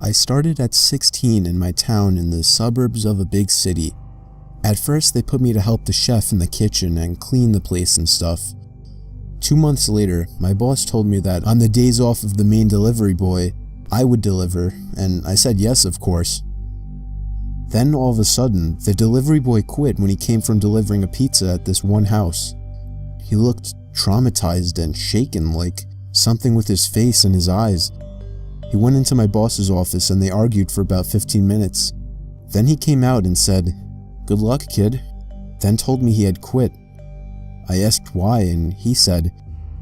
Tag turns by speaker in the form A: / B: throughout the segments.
A: I started at 16 in my town in the suburbs of a big city. At first, they put me to help the chef in the kitchen and clean the place and stuff. 2 months later, my boss told me that on the days off of the main delivery boy, I would deliver, and I said yes, of course. Then all of a sudden, the delivery boy quit when he came from delivering a pizza at this one house. He looked traumatized and shaken, like something with his face and his eyes. He went into my boss's office and they argued for about 15 minutes. Then he came out and said, "Good luck, kid," then told me he had quit. I asked why, and he said,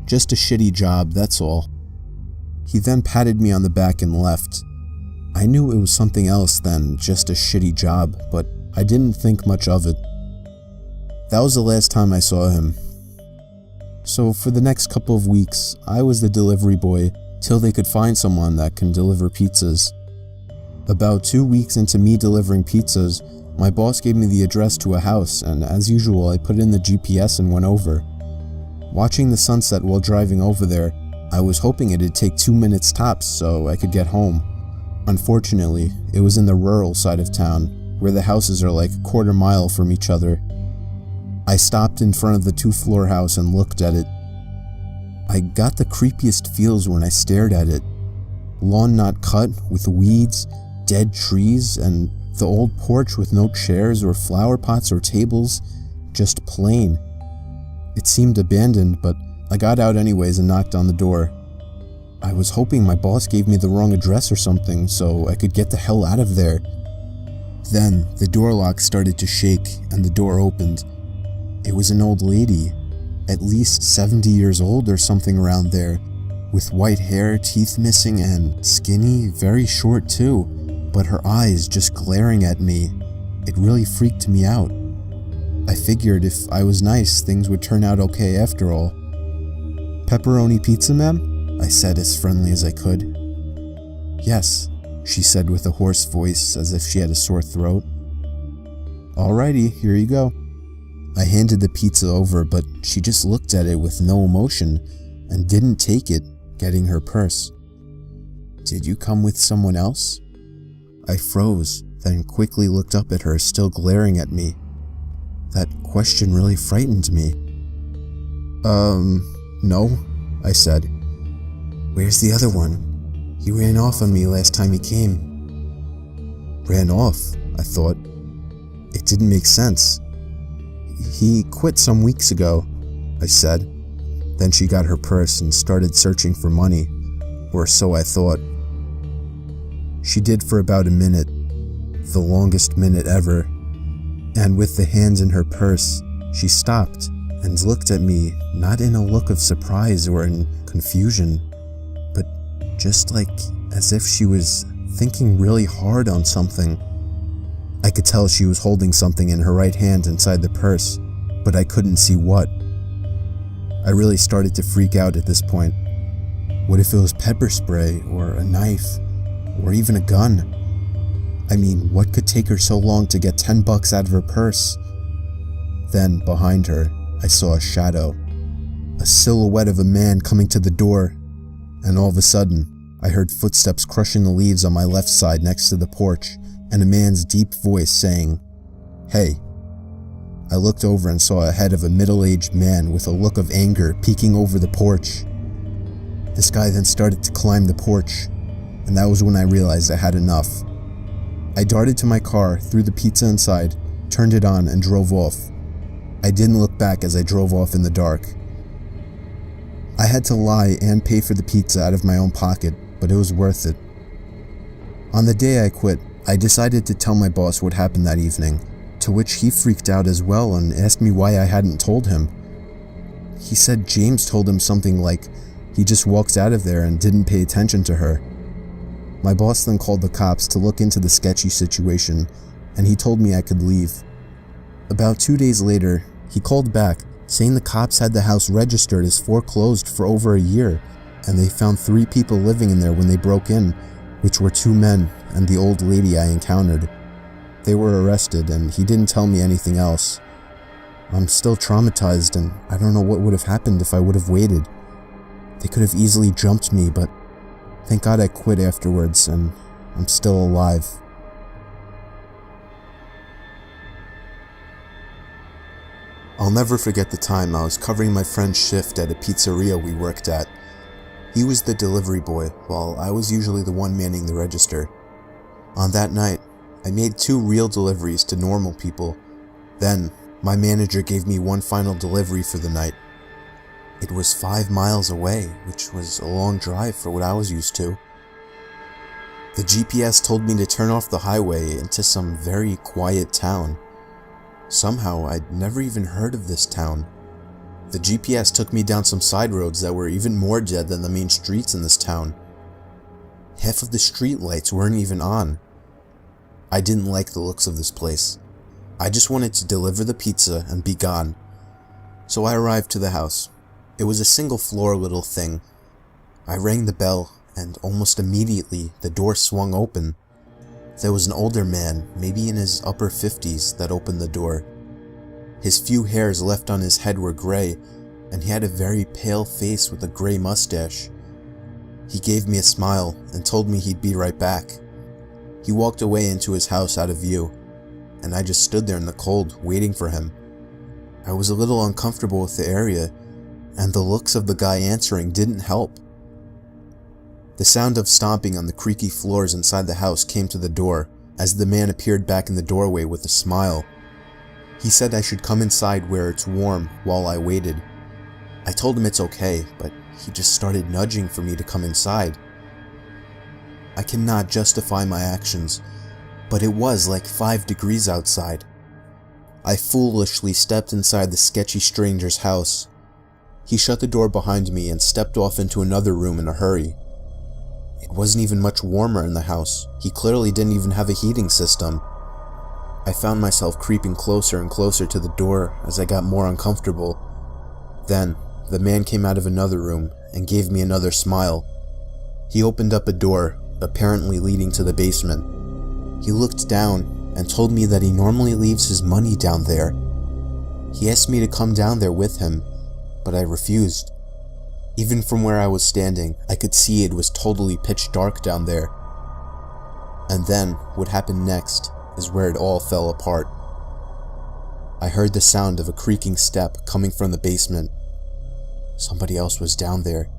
A: "Just a shitty job, that's all." He then patted me on the back and left. I knew it was something else than just a shitty job, but I didn't think much of it. That was the last time I saw him. So for the next couple of weeks, I was the delivery boy till they could find someone that can deliver pizzas. About 2 weeks into me delivering pizzas, my boss gave me the address to a house, and as usual, I put in the GPS and went over. Watching the sunset while driving over there, I was hoping it'd take 2 minutes tops so I could get home. Unfortunately, it was in the rural side of town, where the houses are like a quarter mile from each other. I stopped in front of the 2-floor house and looked at it. I got the creepiest feels when I stared at it. Lawn not cut, with weeds, dead trees, and the old porch with no chairs or flower pots or tables, just plain. It seemed abandoned, but I got out anyways and knocked on the door. I was hoping my boss gave me the wrong address or something so I could get the hell out of there. Then the door lock started to shake and the door opened. It was an old lady, at least 70 years old or something around there, with white hair, teeth missing, and skinny, very short too, but her eyes just glaring at me. It really freaked me out. I figured if I was nice, things would turn out okay after all. "Pepperoni pizza, ma'am?" I said as friendly as I could. "Yes," she said with a hoarse voice as if she had a sore throat. "Alrighty, here you go." I handed the pizza over, but she just looked at it with no emotion and didn't take it, getting her purse. "Did you come with someone else?" I froze, then quickly looked up at her, still glaring at me. That question really frightened me. No," I said. "Where's the other one? He ran off on me last time he came." Ran off, I thought. It didn't make sense. "He quit some weeks ago," I said. Then she got her purse and started searching for money, or so I thought. She did for about a minute, the longest minute ever, and with the hands in her purse, she stopped and looked at me, not in a look of surprise or in confusion, but just like as if she was thinking really hard on something. I could tell she was holding something in her right hand inside the purse, but I couldn't see what. I really started to freak out at this point. What if it was pepper spray, or a knife, or even a gun? I mean, what could take her so long to get $10 out of her purse? Then, behind her, I saw a shadow, a silhouette of a man coming to the door, and all of a sudden, I heard footsteps crushing the leaves on my left side next to the porch, and a man's deep voice saying, "Hey." I looked over and saw a head of a middle-aged man with a look of anger peeking over the porch. This guy then started to climb the porch, and that was when I realized I had enough. I darted to my car, threw the pizza inside, turned it on, and drove off. I didn't look back as I drove off in the dark. I had to lie and pay for the pizza out of my own pocket, but it was worth it. On the day I quit, I decided to tell my boss what happened that evening, to which he freaked out as well and asked me why I hadn't told him. He said James told him something like he just walked out of there and didn't pay attention to her. My boss then called the cops to look into the sketchy situation, and he told me I could leave. About 2 days later, he called back, saying the cops had the house registered as foreclosed for over a year, and they found 3 people living in there when they broke in, which were 2 men and the old lady I encountered. They were arrested, and he didn't tell me anything else. I'm still traumatized, and I don't know what would have happened if I would have waited. They could have easily jumped me, but thank God I quit afterwards, and I'm still alive. I'll never forget the time I was covering my friend's shift at a pizzeria we worked at. He was the delivery boy, while I was usually the one manning the register. On that night, I made 2 real deliveries to normal people. Then, my manager gave me one final delivery for the night. It was 5 miles away, which was a long drive for what I was used to. The GPS told me to turn off the highway into some very quiet town. Somehow, I'd never even heard of this town. The GPS took me down some side roads that were even more dead than the main streets in this town. Half of the street lights weren't even on. I didn't like the looks of this place. I just wanted to deliver the pizza and be gone. So I arrived to the house. It was a single-floor little thing. I rang the bell, and almost immediately the door swung open. There was an older man, maybe in his upper 50s, that opened the door. His few hairs left on his head were gray, and he had a very pale face with a gray mustache. He gave me a smile and told me he'd be right back. He walked away into his house out of view, and I just stood there in the cold, waiting for him. I was a little uncomfortable with the area, and the looks of the guy answering didn't help. The sound of stomping on the creaky floors inside the house came to the door, as the man appeared back in the doorway with a smile. He said I should come inside where it's warm while I waited. I told him it's okay, but he just started nudging for me to come inside. I cannot justify my actions, but it was like 5 degrees outside. I foolishly stepped inside the sketchy stranger's house. He shut the door behind me and stepped off into another room in a hurry. It wasn't even much warmer in the house. He clearly didn't even have a heating system. I found myself creeping closer and closer to the door as I got more uncomfortable. Then, the man came out of another room and gave me another smile. He opened up a door, apparently leading to the basement. He looked down and told me that he normally leaves his money down there. He asked me to come down there with him, but I refused. Even from where I was standing, I could see it was totally pitch dark down there. And then, what happened next is where it all fell apart. I heard the sound of a creaking step coming from the basement. Somebody else was down there.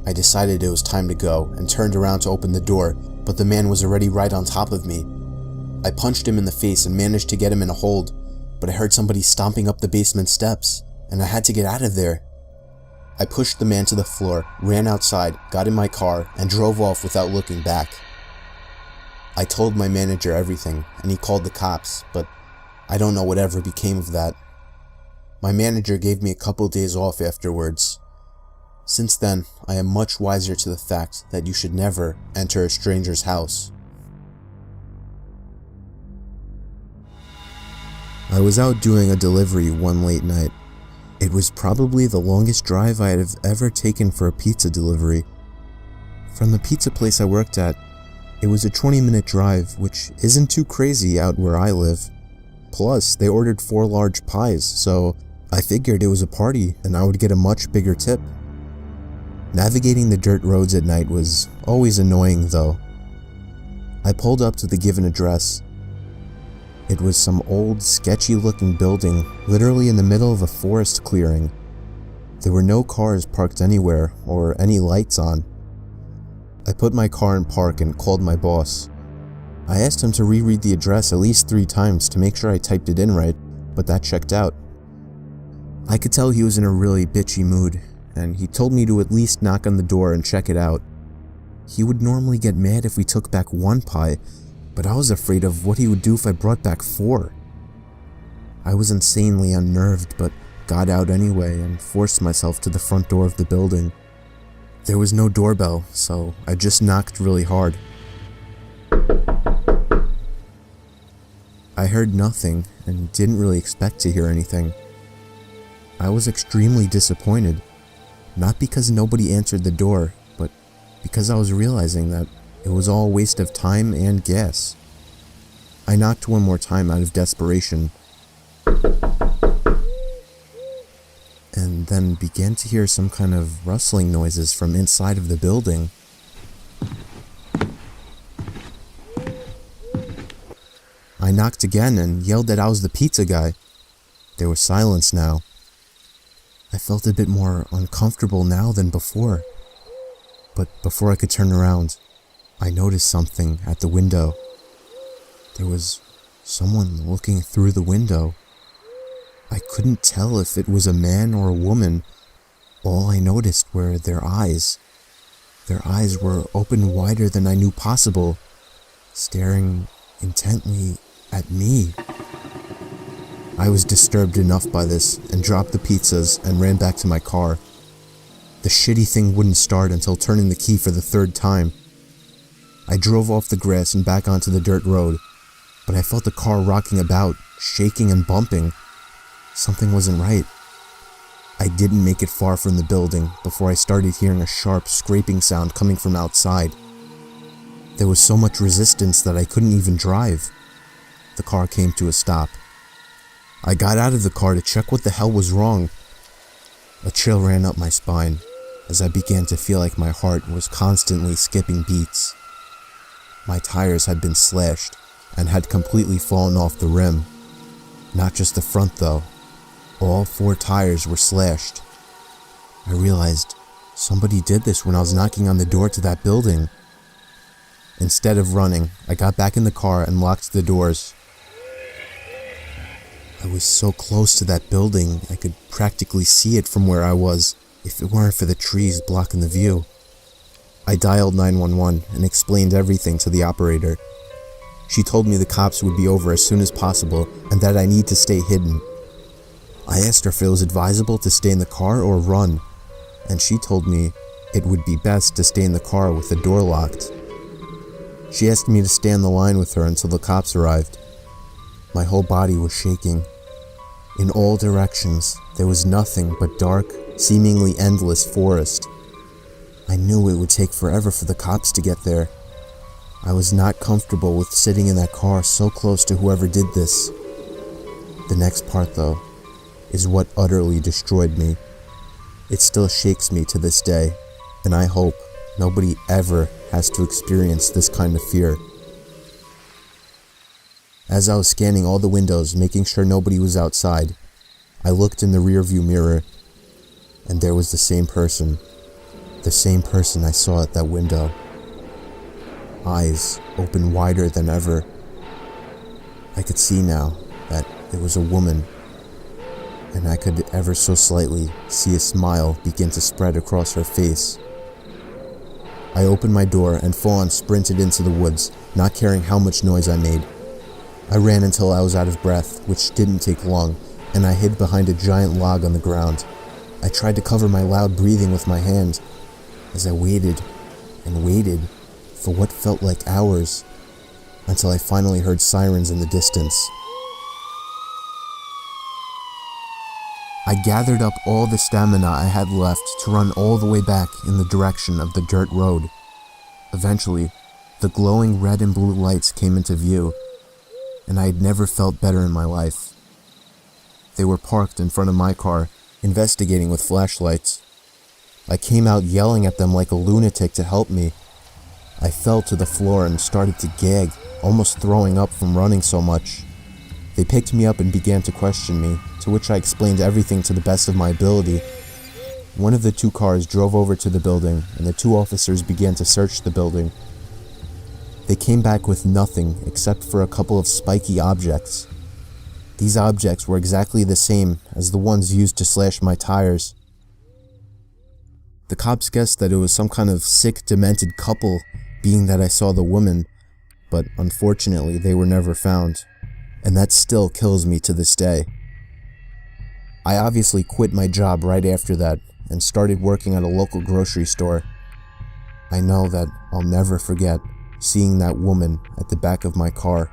A: I decided it was time to go and turned around to open the door, but the man was already right on top of me. I punched him in the face and managed to get him in a hold, but I heard somebody stomping up the basement steps, and I had to get out of there. I pushed the man to the floor, ran outside, got in my car, and drove off without looking back. I told my manager everything, and he called the cops, but I don't know whatever became of that. My manager gave me a couple days off afterwards. Since then, I am much wiser to the fact that you should never enter a stranger's house. I was out doing a delivery one late night. It was probably the longest drive I have ever taken for a pizza delivery. From the pizza place I worked at, it was a 20-minute drive, which isn't too crazy out where I live. Plus, they ordered 4 large pies, so I figured it was a party and I would get a much bigger tip. Navigating the dirt roads at night was always annoying though. I pulled up to the given address. It was some old, sketchy-looking building, literally in the middle of a forest clearing. There were no cars parked anywhere, or any lights on. I put my car in park and called my boss. I asked him to reread the address at least 3 times to make sure I typed it in right, but that checked out. I could tell he was in a really bitchy mood, and he told me to at least knock on the door and check it out. He would normally get mad if we took back 1 pie, but I was afraid of what he would do if I brought back 4. I was insanely unnerved, but got out anyway and forced myself to the front door of the building. There was no doorbell, so I just knocked really hard. I heard nothing and didn't really expect to hear anything. I was extremely disappointed, not because nobody answered the door, but because I was realizing that it was all a waste of time and gas. I knocked 1 more time out of desperation, and then began to hear some kind of rustling noises from inside of the building. I knocked again and yelled that I was the pizza guy. There was silence now. I felt a bit more uncomfortable now than before. But before I could turn around, I noticed something at the window. There was someone looking through the window. I couldn't tell if it was a man or a woman. All I noticed were their eyes. Their eyes were open wider than I knew possible, staring intently at me. I was disturbed enough by this and dropped the pizzas and ran back to my car. The shitty thing wouldn't start until turning the key for the third time. I drove off the grass and back onto the dirt road, but I felt the car rocking about, shaking and bumping. Something wasn't right. I didn't make it far from the building before I started hearing a sharp scraping sound coming from outside. There was so much resistance that I couldn't even drive. The car came to a stop. I got out of the car to check what the hell was wrong. A chill ran up my spine as I began to feel like my heart was constantly skipping beats. My tires had been slashed and had completely fallen off the rim. Not just the front though. All 4 tires were slashed. I realized somebody did this when I was knocking on the door to that building. Instead of running, I got back in the car and locked the doors. I was so close to that building, I could practically see it from where I was, if it weren't for the trees blocking the view. I dialed 911 and explained everything to the operator. She told me the cops would be over as soon as possible and that I need to stay hidden. I asked her if it was advisable to stay in the car or run, and she told me it would be best to stay in the car with the door locked. She asked me to stay on the line with her until the cops arrived. My whole body was shaking. In all directions, there was nothing but dark, seemingly endless forest. I knew it would take forever for the cops to get there. I was not comfortable with sitting in that car so close to whoever did this. The next part, though, is what utterly destroyed me. It still shakes me to this day, and I hope nobody ever has to experience this kind of fear. As I was scanning all the windows, making sure nobody was outside, I looked in the rearview mirror, and there was the same person I saw at that window. Eyes open wider than ever. I could see now that it was a woman, and I could ever so slightly see a smile begin to spread across her face. I opened my door and full-on sprinted into the woods, not caring how much noise I made. I ran until I was out of breath, which didn't take long, and I hid behind a giant log on the ground. I tried to cover my loud breathing with my hand, as I waited and waited for what felt like hours, until I finally heard sirens in the distance. I gathered up all the stamina I had left to run all the way back in the direction of the dirt road. Eventually, the glowing red and blue lights came into view, and I had never felt better in my life. They were parked in front of my car, investigating with flashlights. I came out yelling at them like a lunatic to help me. I fell to the floor and started to gag, almost throwing up from running so much. They picked me up and began to question me, to which I explained everything to the best of my ability. One of the 2 cars drove over to the building, and the 2 officers began to search the building. They came back with nothing except for a couple of spiky objects. These objects were exactly the same as the ones used to slash my tires. The cops guessed that it was some kind of sick, demented couple, being that I saw the woman, but unfortunately they were never found, and that still kills me to this day. I obviously quit my job right after that and started working at a local grocery store. I know that I'll never forget seeing that woman at the back of my car.